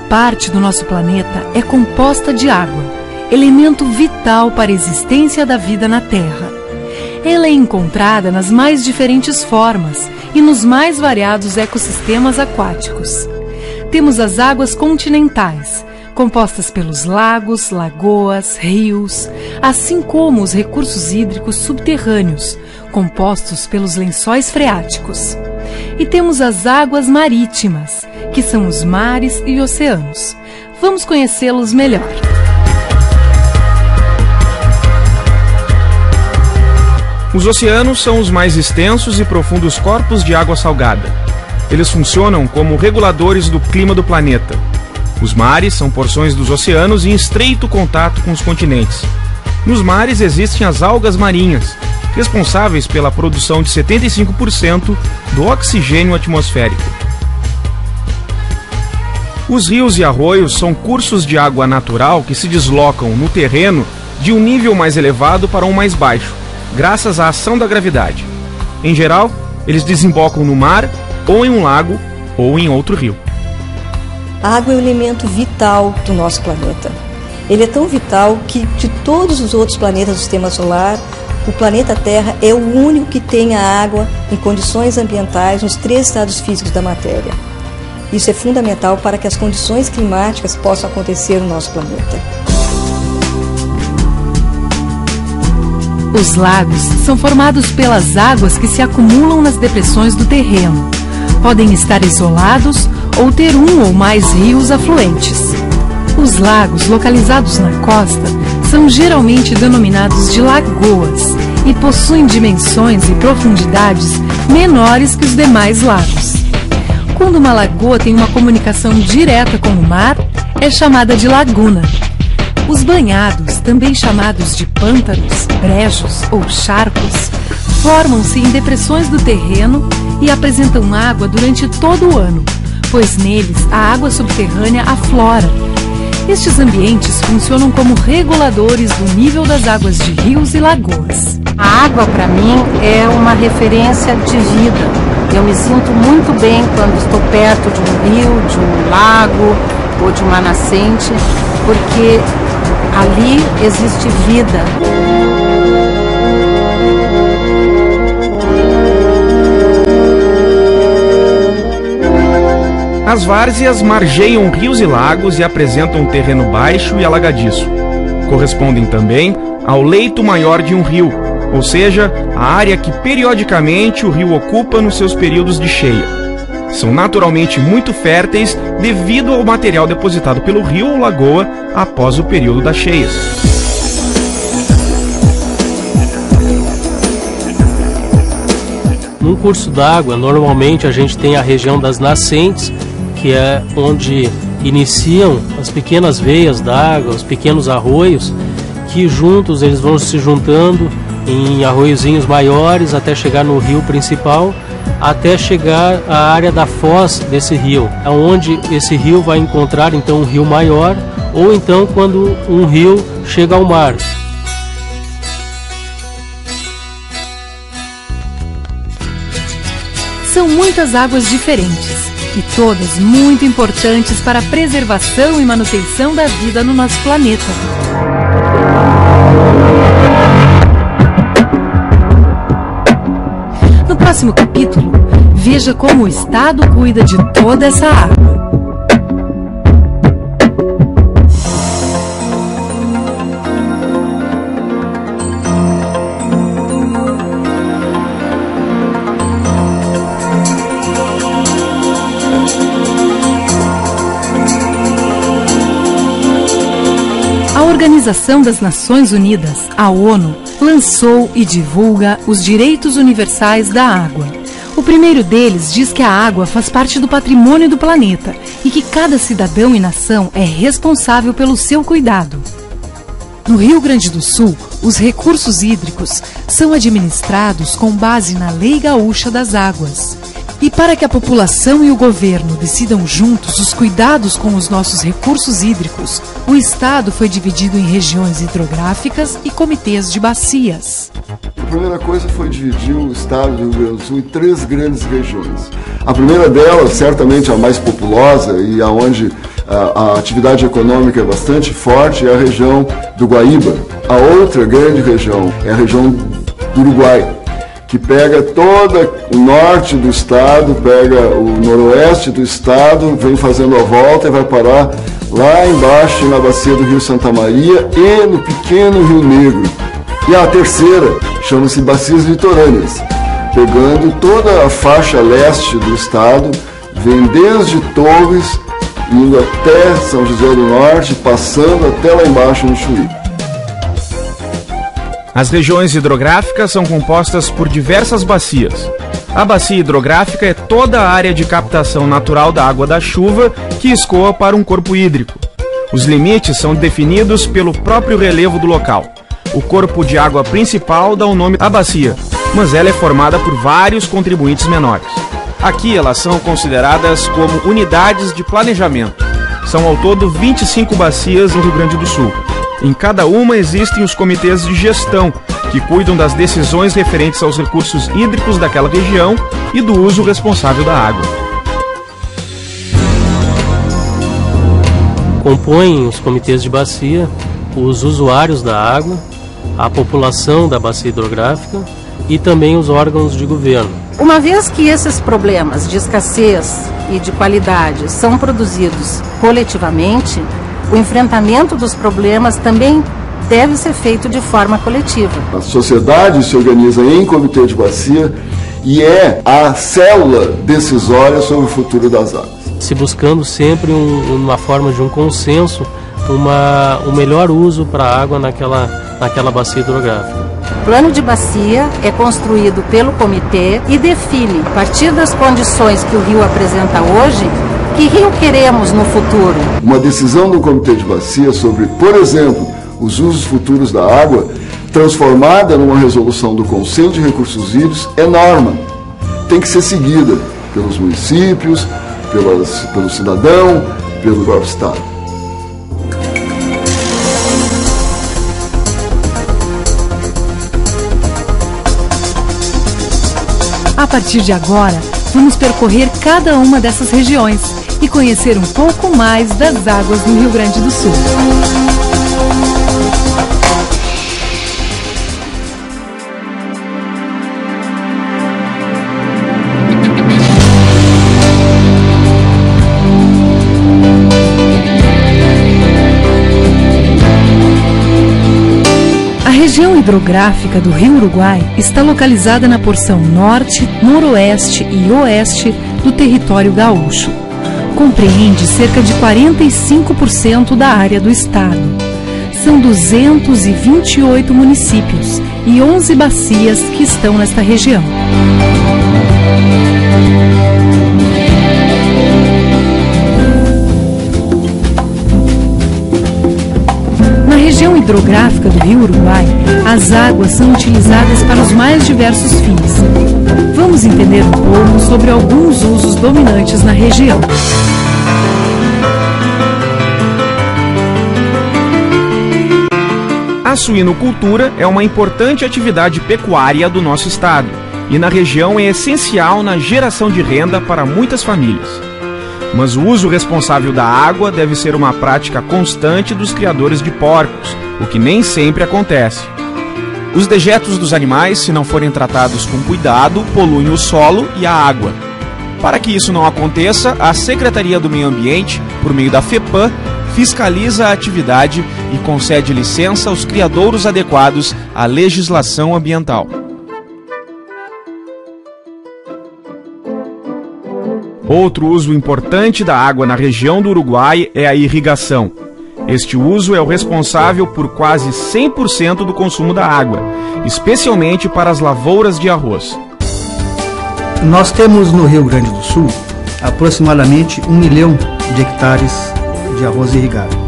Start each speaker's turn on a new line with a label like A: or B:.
A: parte do nosso planeta é composta de água, elemento vital para a existência da vida na Terra. Ela é encontrada nas mais diferentes formas e nos mais variados ecossistemas aquáticos. Temos as águas continentais, compostas pelos lagos, lagoas, rios, assim como os recursos hídricos subterrâneos, compostos pelos lençóis freáticos. E temos as águas marítimas, que são os mares e oceanos. Vamos conhecê-los melhor.
B: Os oceanos são os mais extensos e profundos corpos de água salgada. Eles funcionam como reguladores do clima do planeta. Os mares são porções dos oceanos em estreito contato com os continentes. Nos mares existem as algas marinhas, responsáveis pela produção de 75% do oxigênio atmosférico. Os rios e arroios são cursos de água natural que se deslocam no terreno de um nível mais elevado para um mais baixo, graças à ação da gravidade. Em geral, eles desembocam no mar, ou em um lago, ou em outro rio.
C: A água é o elemento vital do nosso planeta. Ele é tão vital que, de todos os outros planetas do Sistema Solar, o planeta Terra é o único que tem a água em condições ambientais nos 3 estados físicos da matéria. Isso é fundamental para que as condições climáticas possam acontecer no nosso planeta.
A: Os lagos são formados pelas águas que se acumulam nas depressões do terreno. Podem estar isolados ou ter um ou mais rios afluentes. Os lagos localizados na costa são geralmente denominados de lagoas e possuem dimensões e profundidades menores que os demais lagos. Quando uma lagoa tem uma comunicação direta com o mar, é chamada de laguna. Os banhados, também chamados de pântanos, brejos ou charcos, formam-se em depressões do terreno e apresentam água durante todo o ano, pois neles a água subterrânea aflora. Estes ambientes funcionam como reguladores do nível das águas de rios e lagoas.
D: A água, para mim, é uma referência de vida. Eu me sinto muito bem quando estou perto de um rio, de um lago ou de uma nascente, porque ali existe vida.
B: As várzeas margeiam rios e lagos e apresentam um terreno baixo e alagadiço. Correspondem também ao leito maior de um rio, ou seja, a área que periodicamente o rio ocupa nos seus períodos de cheia. São naturalmente muito férteis devido ao material depositado pelo rio ou lagoa após o período das cheias.
E: Num curso d'água, normalmente a gente tem a região das nascentes, que é onde iniciam as pequenas veias d'água, os pequenos arroios, que juntos eles vão se juntando em arroiozinhos maiores até chegar no rio principal, até chegar à área da foz desse rio, onde esse rio vai encontrar então um rio maior, ou então quando um rio chega ao mar.
A: São muitas águas diferentes e todas muito importantes para a preservação e manutenção da vida no nosso planeta. No próximo capítulo, veja como o Estado cuida de toda essa água. A Organização das Nações Unidas, a ONU, lançou e divulga os direitos universais da água. O primeiro deles diz que a água faz parte do patrimônio do planeta e que cada cidadão e nação é responsável pelo seu cuidado. No Rio Grande do Sul, os recursos hídricos são administrados com base na Lei Gaúcha das Águas. E para que a população e o governo decidam juntos os cuidados com os nossos recursos hídricos, o Estado foi dividido em regiões hidrográficas e comitês de bacias.
F: A primeira coisa foi dividir o Estado do Rio Grande do Sul em 3 grandes regiões. A primeira delas, certamente a mais populosa e aonde a atividade econômica é bastante forte, é a região do Guaíba. A outra grande região é a região do Uruguai, que pega todo o norte do estado, pega o noroeste do estado, vem fazendo a volta e vai parar lá embaixo na bacia do Rio Santa Maria e no pequeno Rio Negro. E a terceira chama-se Bacias Litorâneas, pegando toda a faixa leste do estado, vem desde Torres, indo até São José do Norte, passando até lá embaixo no Chuí.
B: As regiões hidrográficas são compostas por diversas bacias. A bacia hidrográfica é toda a área de captação natural da água da chuva que escoa para um corpo hídrico. Os limites são definidos pelo próprio relevo do local. O corpo de água principal dá o nome à bacia, mas ela é formada por vários contribuintes menores. Aqui elas são consideradas como unidades de planejamento. São ao todo 25 bacias no Rio Grande do Sul. Em cada uma existem os comitês de gestão, que cuidam das decisões referentes aos recursos hídricos daquela região e do uso responsável da água.
E: Compõem os comitês de bacia os usuários da água, a população da bacia hidrográfica e também os órgãos de governo.
D: Uma vez que esses problemas de escassez e de qualidade são produzidos coletivamente, o enfrentamento dos problemas também deve ser feito de forma coletiva.
F: A sociedade se organiza em comitê de bacia e é a célula decisória sobre o futuro das águas.
E: Se buscando sempre uma forma de um consenso, um melhor uso para a água naquela bacia hidrográfica.
D: O plano de bacia é construído pelo comitê e define, a partir das condições que o rio apresenta hoje, que rio queremos no futuro.
F: Uma decisão do comitê de bacia sobre, por exemplo, os usos futuros da água, transformada numa resolução do Conselho de Recursos Hídricos, é norma. Tem que ser seguida pelos municípios, pelo cidadão, pelo próprio Estado.
A: A partir de agora, vamos percorrer cada uma dessas regiões e conhecer um pouco mais das águas do Rio Grande do Sul. A região hidrográfica do Rio Uruguai está localizada na porção norte, noroeste e oeste do território gaúcho. Compreende cerca de 45% da área do estado. São 228 municípios e 11 bacias que estão nesta região. Na região hidrográfica do Rio Uruguai, as águas são utilizadas para os mais diversos fins. Vamos entender um pouco sobre alguns usos dominantes na região.
B: A suinocultura é uma importante atividade pecuária do nosso estado e na região é essencial na geração de renda para muitas famílias. Mas o uso responsável da água deve ser uma prática constante dos criadores de porcos, o que nem sempre acontece. Os dejetos dos animais, se não forem tratados com cuidado, poluem o solo e a água. Para que isso não aconteça, a Secretaria do Meio Ambiente, por meio da FEPAM, fiscaliza a atividade e concede licença aos criadouros adequados à legislação ambiental. Outro uso importante da água na região do Uruguai é a irrigação. Este uso é o responsável por quase 100% do consumo da água, especialmente para as lavouras de arroz.
G: Nós temos no Rio Grande do Sul aproximadamente 1 milhão de hectares de arroz irrigado.